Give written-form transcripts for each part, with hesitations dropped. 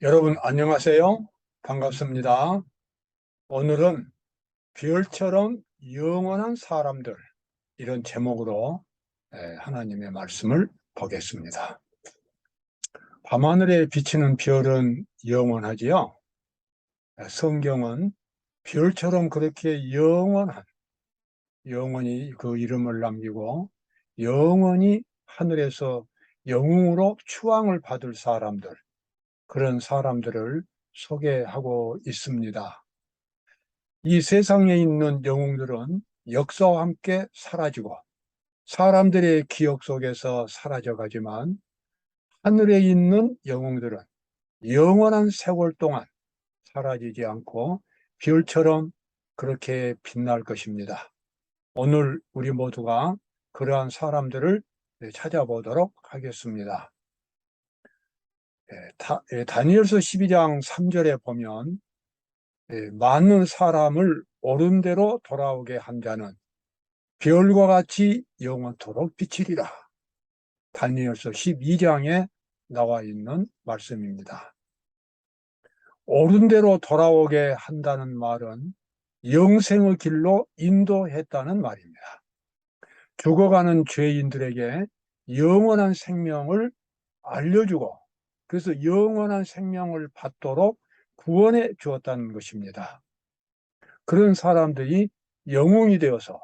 여러분 안녕하세요. 반갑습니다. 오늘은 별처럼 영원한 사람들 이런 제목으로 하나님의 말씀을 보겠습니다. 밤하늘에 비치는 별은 영원하지요. 성경은 별처럼 그렇게 영원히 그 이름을 남기고 영원히 하늘에서 영웅으로 추앙을 받을 사람들, 그런 사람들을 소개하고 있습니다. 이 세상에 있는 영웅들은 역사와 함께 사라지고 사람들의 기억 속에서 사라져가지만, 하늘에 있는 영웅들은 영원한 세월 동안 사라지지 않고 별처럼 그렇게 빛날 것입니다. 오늘 우리 모두가 그러한 사람들을 찾아보도록 하겠습니다. 다니엘서 12장 3절에 보면, 많은 사람을 옳은 대로 돌아오게 한 자는 별과 같이 영원토록 비치리라. 다니엘서 12장에 나와 있는 말씀입니다. 옳은 대로 돌아오게 한다는 말은 영생의 길로 인도했다는 말입니다. 죽어가는 죄인들에게 영원한 생명을 알려주고, 그래서 영원한 생명을 받도록 구원해 주었다는 것입니다. 그런 사람들이 영웅이 되어서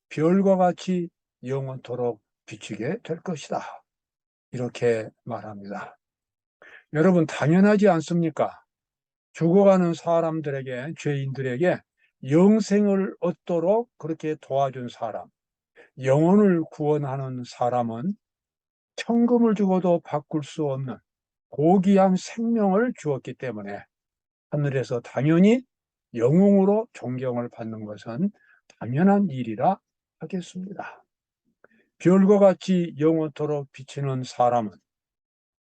별과 같이 영원토록 비치게 될 것이다, 이렇게 말합니다. 여러분, 당연하지 않습니까? 죽어가는 사람들에게, 죄인들에게 영생을 얻도록 그렇게 도와준 사람, 영혼을 구원하는 사람은 천금을 주고도 바꿀 수 없는 고귀한 생명을 주었기 때문에 하늘에서 당연히 영웅으로 존경을 받는 것은 당연한 일이라 하겠습니다. 별과 같이 영원토록 비치는 사람은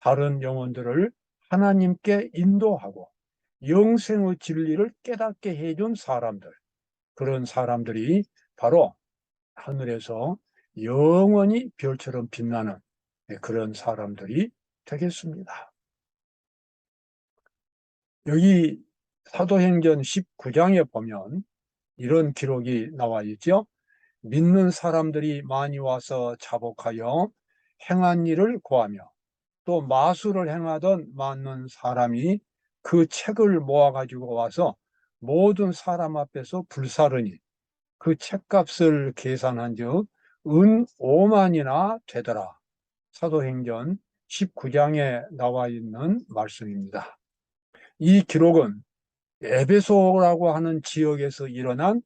다른 영혼들을 하나님께 인도하고 영생의 진리를 깨닫게 해준 사람들, 그런 사람들이 바로 하늘에서 영원히 별처럼 빛나는 그런 사람들이 되겠습니다. 여기 사도행전 19장에 보면 이런 기록이 나와 있죠. 믿는 사람들이 많이 와서 자복하여 행한 일을 고하며, 또 마술을 행하던 많은 사람이 그 책을 모아가지고 와서 모든 사람 앞에서 불사르니 그 책값을 계산한 즉 은 5만이나 되더라. 사도행전 19장에 나와 있는 말씀입니다. 이 기록은 에베소라고 하는 지역에서 일어난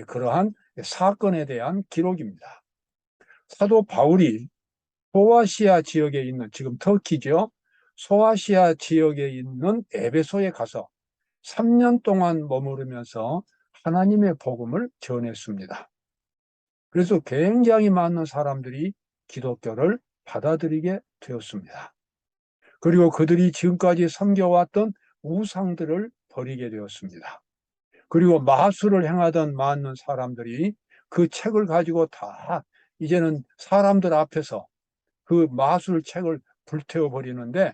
그러한 사건에 대한 기록입니다. 사도 바울이 소아시아 지역에 있는, 지금 터키죠, 소아시아 지역에 있는 에베소에 가서 3년 동안 머무르면서 하나님의 복음을 전했습니다. 그래서 굉장히 많은 사람들이 기독교를 받아들이게 되었습니다. 그리고 그들이 지금까지 섬겨왔던 우상들을 버리게 되었습니다. 그리고 마술을 행하던 많은 사람들이 그 책을 가지고 다 이제는 사람들 앞에서 그 마술 책을 불태워 버리는데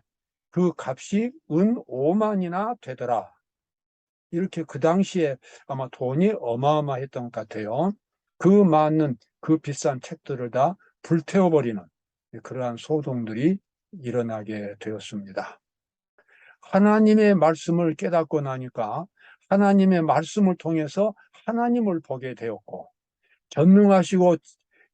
그 값이 은 5만이나 되더라. 이렇게 그 당시에 아마 돈이 어마어마했던 것 같아요. 그 많은 그 비싼 책들을 다 불태워 버리는 그러한 소동들이 일어나게 되었습니다. 하나님의 말씀을 깨닫고 나니까 하나님의 말씀을 통해서 하나님을 보게 되었고, 전능하시고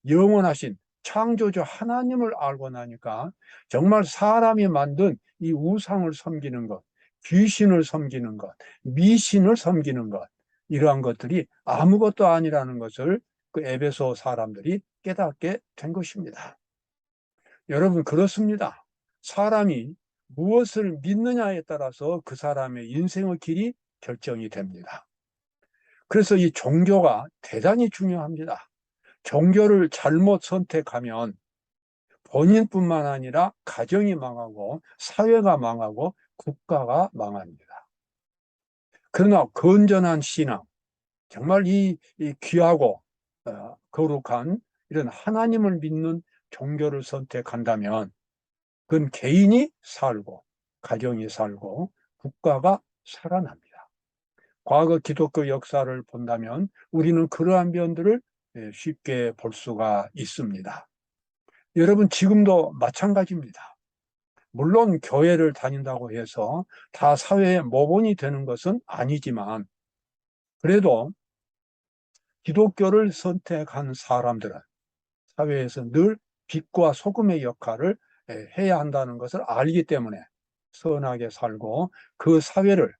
영원하신 창조주 하나님을 알고 나니까 정말 사람이 만든 이 우상을 섬기는 것, 귀신을 섬기는 것, 미신을 섬기는 것, 이러한 것들이 아무것도 아니라는 것을 그 에베소 사람들이 깨닫게 된 것입니다. 여러분, 그렇습니다. 사람이 무엇을 믿느냐에 따라서 그 사람의 인생의 길이 결정이 됩니다. 그래서 이 종교가 대단히 중요합니다. 종교를 잘못 선택하면 본인뿐만 아니라 가정이 망하고 사회가 망하고 국가가 망합니다. 그러나 건전한 신앙, 정말 이 귀하고 거룩한 이런 하나님을 믿는 종교를 선택한다면 그건 개인이 살고 가정이 살고 국가가 살아납니다. 과거 기독교 역사를 본다면 우리는 그러한 면들을 쉽게 볼 수가 있습니다. 여러분, 지금도 마찬가지입니다. 물론 교회를 다닌다고 해서 다 사회의 모범이 되는 것은 아니지만, 그래도 기독교를 선택한 사람들은 사회에서 늘 빛과 소금의 역할을 해야 한다는 것을 알기 때문에 선하게 살고 그 사회를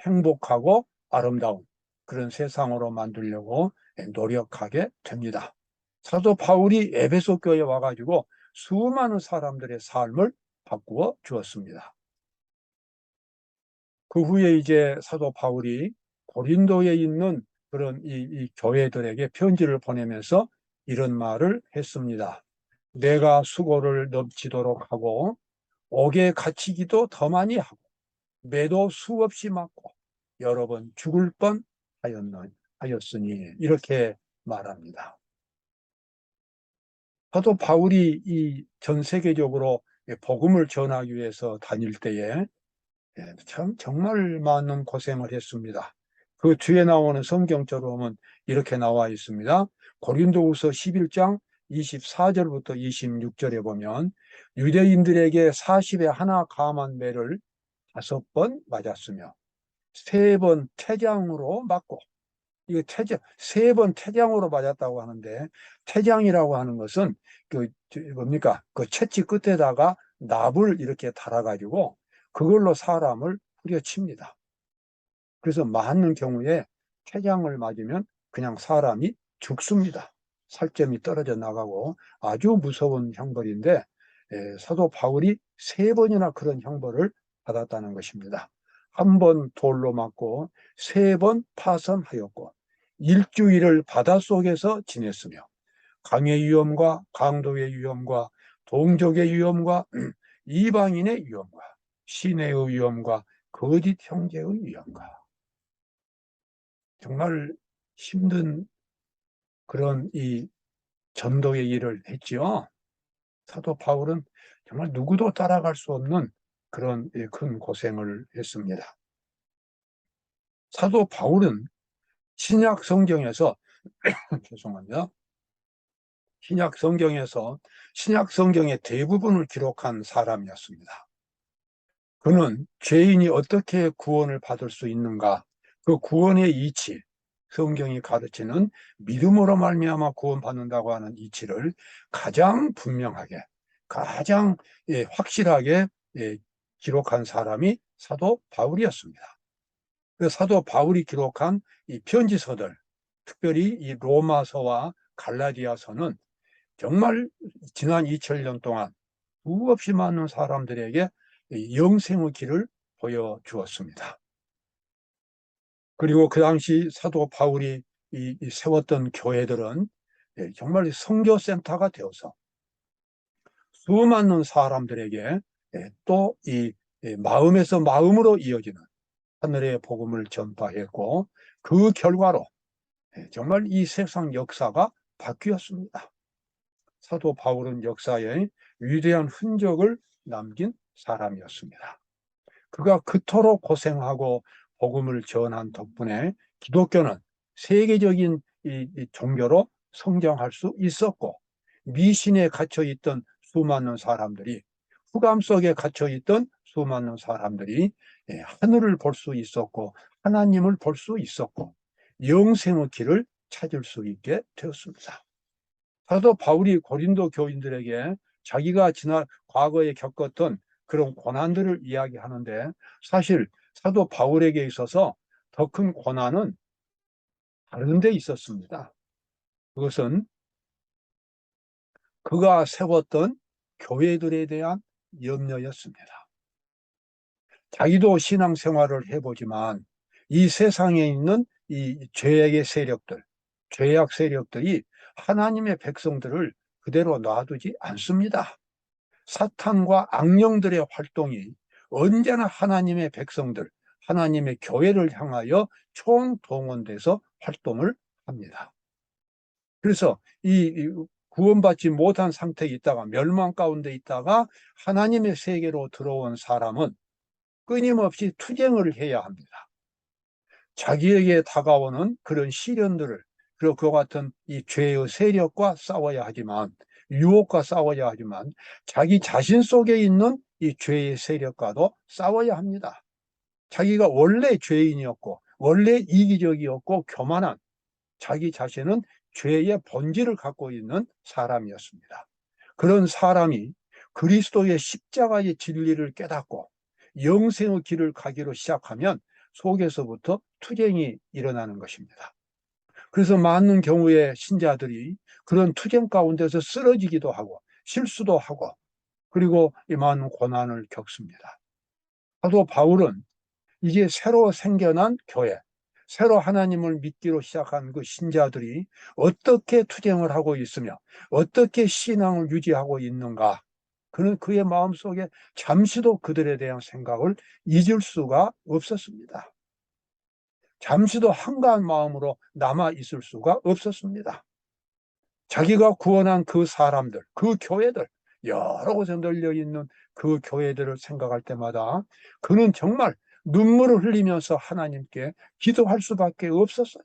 행복하고 아름다운 그런 세상으로 만들려고 노력하게 됩니다. 사도 바울이 에베소 교회에 와가지고 수많은 사람들의 삶을 바꾸어 주었습니다. 그 후에 이제 사도 바울이 고린도에 있는 그런 이 교회들에게 편지를 보내면서 이런 말을 했습니다. 내가 수고를 넘치도록 하고 옥에 갇히기도 더 많이 하고 매도 수없이 맞고 여러 번 죽을 뻔 하였으니, 이렇게 말합니다. 사도 바울이 이 전 세계적으로 복음을 전하기 위해서 다닐 때에 참 정말 많은 고생을 했습니다. 그 뒤에 나오는 성경처럼은 이렇게 나와 있습니다. 고린도후서 11장 24절부터 26절에 보면 유대인들에게 40에 하나 감한 매를 5번 맞았으며 3번 태장으로 맞고, 이거 태장, 3번 태장으로 맞았다고 하는데, 태장이라고 하는 것은 뭡니까? 그 채찍 끝에다가 납을 이렇게 달아가지고 그걸로 사람을 후려칩니다. 그래서 많은 경우에 태장을 맞으면 그냥 사람이 죽습니다. 살점이 떨어져 나가고 아주 무서운 형벌인데, 사도 바울이 3번이나 그런 형벌을 받았다는 것입니다. 1번 돌로 맞고 3번 파선하였고 일주일을 바닷속에서 지냈으며 강의 위험과 강도의 위험과 동족의 위험과 이방인의 위험과 시내의 위험과 거짓 형제의 위험과, 정말 힘든 그런 이 전도의 일을 했지요. 사도 바울은 정말 누구도 따라갈 수 없는 그런 큰 고생을 했습니다. 사도 바울은 신약 성경에서 죄송합니다. 신약 성경의 대부분을 기록한 사람이었습니다. 그는 죄인이 어떻게 구원을 받을 수 있는가, 그 구원의 이치, 성경이 가르치는 믿음으로 말미암아 구원받는다고 하는 이치를 가장 분명하게, 가장 확실하게 기록한 사람이 사도 바울이었습니다. 그 사도 바울이 기록한 이 편지서들, 특별히 이 로마서와 갈라디아서는 정말 지난 2000년 동안 수없이 많은 사람들에게 영생의 길을 보여주었습니다. 그리고 그 당시 사도 바울이 세웠던 교회들은 정말 선교센터가 되어서 수많은 사람들에게 또 이 마음에서 마음으로 이어지는 하늘의 복음을 전파했고, 그 결과로 정말 이 세상 역사가 바뀌었습니다. 사도 바울은 역사에 위대한 흔적을 남긴 사람이었습니다. 그가 그토록 고생하고 복음을 전한 덕분에 기독교는 세계적인 이 종교로 성장할 수 있었고, 미신에 갇혀있던 수많은 사람들이, 흑암 속에 갇혀있던 수많은 사람들이 하늘을 볼 수 있었고 하나님을 볼 수 있었고 영생의 길을 찾을 수 있게 되었습니다. 사도 바울이 고린도 교인들에게 자기가 지난 과거에 겪었던 그런 고난들을 이야기하는데, 사실 사도 바울에게 있어서 더 큰 고난은 다른 데 있었습니다. 그것은 그가 세웠던 교회들에 대한 염려였습니다. 자기도 신앙생활을 해보지만 이 세상에 있는 이 죄악의 세력들, 죄악 세력들이 하나님의 백성들을 그대로 놔두지 않습니다. 사탄과 악령들의 활동이 언제나 하나님의 백성들, 하나님의 교회를 향하여 총동원돼서 활동을 합니다. 그래서 이 구원받지 못한 상태에 있다가 멸망 가운데 있다가 하나님의 세계로 들어온 사람은 끊임없이 투쟁을 해야 합니다. 자기에게 다가오는 그런 시련들을, 그리고 그와 같은 이 죄의 세력과 싸워야 하지만, 유혹과 싸워야 하지만, 자기 자신 속에 있는 이 죄의 세력과도 싸워야 합니다. 자기가 원래 죄인이었고 원래 이기적이었고 교만한, 자기 자신은 죄의 본질을 갖고 있는 사람이었습니다. 그런 사람이 그리스도의 십자가의 진리를 깨닫고 영생의 길을 가기로 시작하면 속에서부터 투쟁이 일어나는 것입니다. 그래서 많은 경우에 신자들이 그런 투쟁 가운데서 쓰러지기도 하고 실수도 하고, 그리고 이 많은 고난을 겪습니다. 사도 바울은 이제 새로 생겨난 교회, 새로 하나님을 믿기로 시작한 그 신자들이 어떻게 투쟁을 하고 있으며 어떻게 신앙을 유지하고 있는가, 그는 그의 마음속에 잠시도 그들에 대한 생각을 잊을 수가 없었습니다. 잠시도 한가한 마음으로 남아 있을 수가 없었습니다. 자기가 구원한 그 사람들, 그 교회들, 여러 곳에 널려 있는 그 교회들을 생각할 때마다 그는 정말 눈물을 흘리면서 하나님께 기도할 수밖에 없었어요.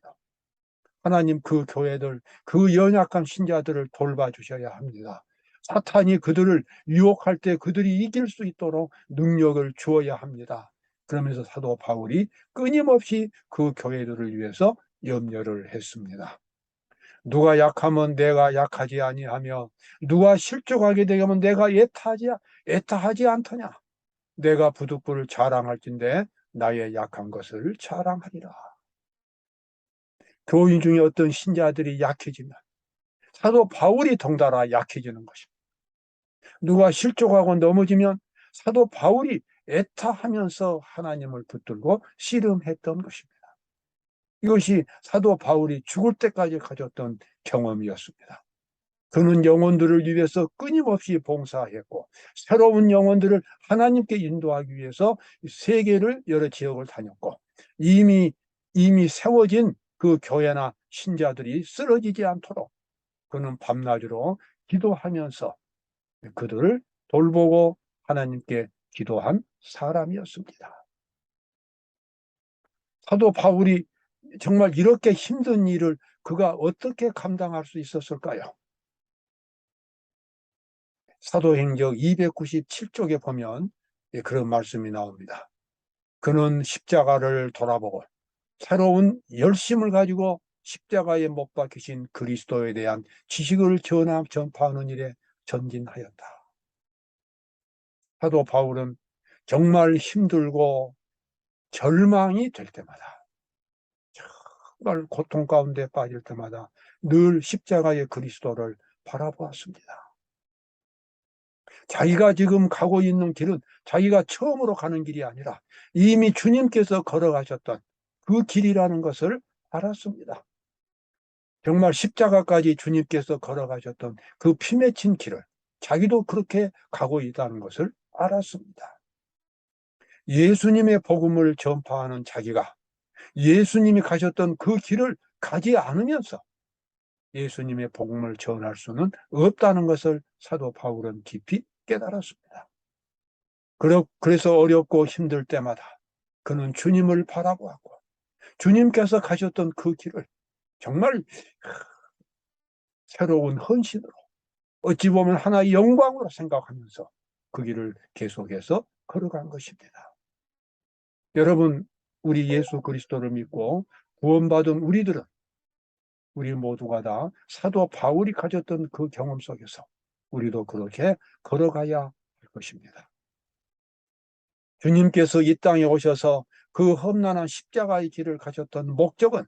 하나님, 그 교회들, 그 연약한 신자들을 돌봐주셔야 합니다. 사탄이 그들을 유혹할 때 그들이 이길 수 있도록 능력을 주어야 합니다. 그러면서 사도 바울이 끊임없이 그 교회들을 위해서 염려를 했습니다. 누가 약하면 내가 약하지 아니하며 누가 실족하게 되면 내가 애타하지 않더냐. 내가 부득불을 자랑할진대 나의 약한 것을 자랑하리라. 교인 중에 어떤 신자들이 약해지면 사도 바울이 덩달아 약해지는 것입니다. 누가 실족하고 넘어지면 사도 바울이 애타하면서 하나님을 붙들고 씨름했던 것입니다. 이것이 사도 바울이 죽을 때까지 가졌던 경험이었습니다. 그는 영혼들을 위해서 끊임없이 봉사했고 새로운 영혼들을 하나님께 인도하기 위해서 세계를 여러 지역을 다녔고, 이미 세워진 그 교회나 신자들이 쓰러지지 않도록 그는 밤낮으로 기도하면서 그들을 돌보고 하나님께 기도한 사람이었습니다. 사도 바울이 정말 이렇게 힘든 일을 그가 어떻게 감당할 수 있었을까요? 사도행적 297쪽에 보면 그런 말씀이 나옵니다. 그는 십자가를 돌아보고 새로운 열심을 가지고 십자가에 못 박히신 그리스도에 대한 지식을 전파하는 일에 전진하였다. 사도 바울은 정말 힘들고 절망이 될 때마다, 정말 고통 가운데 빠질 때마다 늘 십자가의 그리스도를 바라보았습니다. 자기가 지금 가고 있는 길은 자기가 처음으로 가는 길이 아니라 이미 주님께서 걸어가셨던 그 길이라는 것을 알았습니다. 정말 십자가까지 주님께서 걸어가셨던 그 피 맺힌 길을 자기도 그렇게 가고 있다는 것을 알았습니다. 예수님의 복음을 전파하는 자기가 예수님이 가셨던 그 길을 가지 않으면서 예수님의 복음을 전할 수는 없다는 것을 사도 바울은 깊이 깨달았습니다. 그래서 어렵고 힘들 때마다 그는 주님을 바라보았고 주님께서 가셨던 그 길을 정말 새로운 헌신으로, 어찌 보면 하나의 영광으로 생각하면서 그 길을 계속해서 걸어간 것입니다. 여러분, 우리 예수 그리스도를 믿고 구원받은 우리들은 우리 모두가 다 사도 바울이 가졌던 그 경험 속에서 우리도 그렇게 걸어가야 할 것입니다. 주님께서 이 땅에 오셔서 그 험난한 십자가의 길을 가셨던 목적은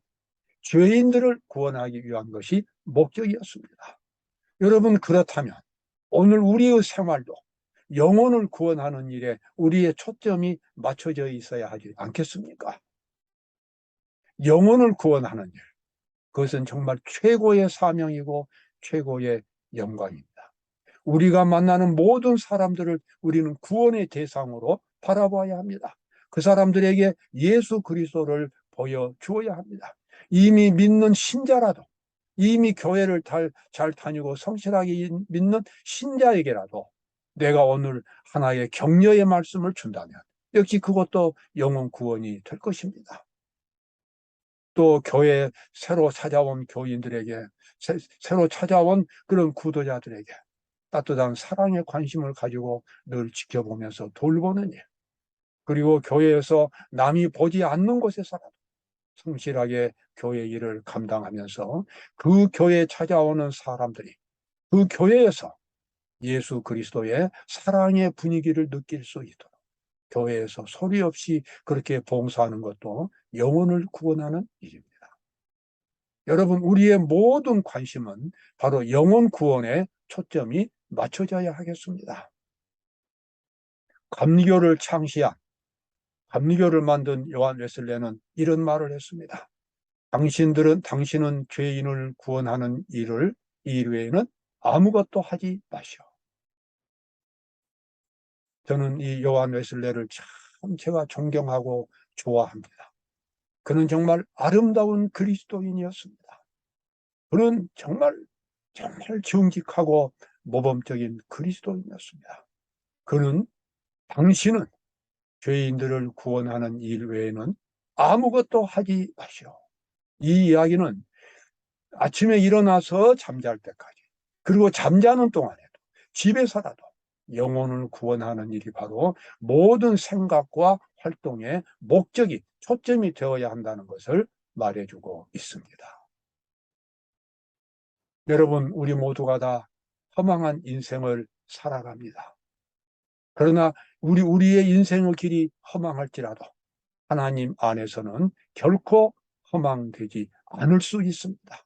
죄인들을 구원하기 위한 것이 목적이었습니다. 여러분, 그렇다면 오늘 우리의 생활도 영혼을 구원하는 일에 우리의 초점이 맞춰져 있어야 하지 않겠습니까? 영혼을 구원하는 일, 그것은 정말 최고의 사명이고 최고의 영광입니다. 우리가 만나는 모든 사람들을 우리는 구원의 대상으로 바라봐야 합니다. 그 사람들에게 예수 그리스도를 보여주어야 합니다. 이미 믿는 신자라도 이미 교회를 잘 다니고 성실하게 믿는 신자에게라도 내가 오늘 하나의 격려의 말씀을 준다면 역시 그것도 영혼 구원이 될 것입니다. 또 교회에 새로 찾아온 교인들에게, 새로 찾아온 그런 구도자들에게 따뜻한 사랑의 관심을 가지고 늘 지켜보면서 돌보는 일, 그리고 교회에서 남이 보지 않는 곳에서라도 성실하게 교회 일을 감당하면서 그 교회에 찾아오는 사람들이 그 교회에서 예수 그리스도의 사랑의 분위기를 느낄 수 있도록 교회에서 소리 없이 그렇게 봉사하는 것도 영혼을 구원하는 일입니다. 여러분, 우리의 모든 관심은 바로 영혼 구원에 초점이 맞춰져야 하겠습니다. 감리교를 창시한, 감리교를 만든 요한 웨슬레는 이런 말을 했습니다. 당신은 죄인을 구원하는 일 외에는 아무것도 하지 마시오. 저는 이 요한 웨슬레를 참 제가 존경하고 좋아합니다. 그는 정말 아름다운 그리스도인이었습니다. 그는 정말 정직하고 모범적인 그리스도인이었습니다. 그는 당신은 죄인들을 구원하는 일 외에는 아무것도 하지 마시오. 이 이야기는 아침에 일어나서 잠잘 때까지, 그리고 잠자는 동안에도, 집에서라도 영혼을 구원하는 일이 바로 모든 생각과 활동의 목적이, 초점이 되어야 한다는 것을 말해주고 있습니다. 여러분, 우리 모두가 다 허망한 인생을 살아갑니다. 그러나 우리의 인생의 길이 허망할지라도 하나님 안에서는 결코 허망되지 않을 수 있습니다.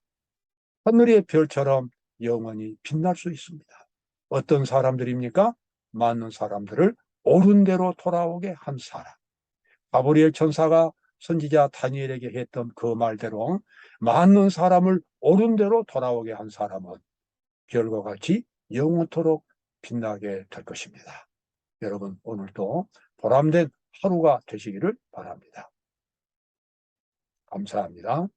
하늘의 별처럼 영원히 빛날 수 있습니다. 어떤 사람들입니까? 많은 사람들을 옳은 대로 돌아오게 한 사람. 가브리엘 천사가 선지자 다니엘에게 했던 그 말대로 많은 사람을 옳은 대로 돌아오게 한 사람은 별과 같이 영원토록 빛나게 될 것입니다. 여러분, 오늘도 보람된 하루가 되시기를 바랍니다. 감사합니다.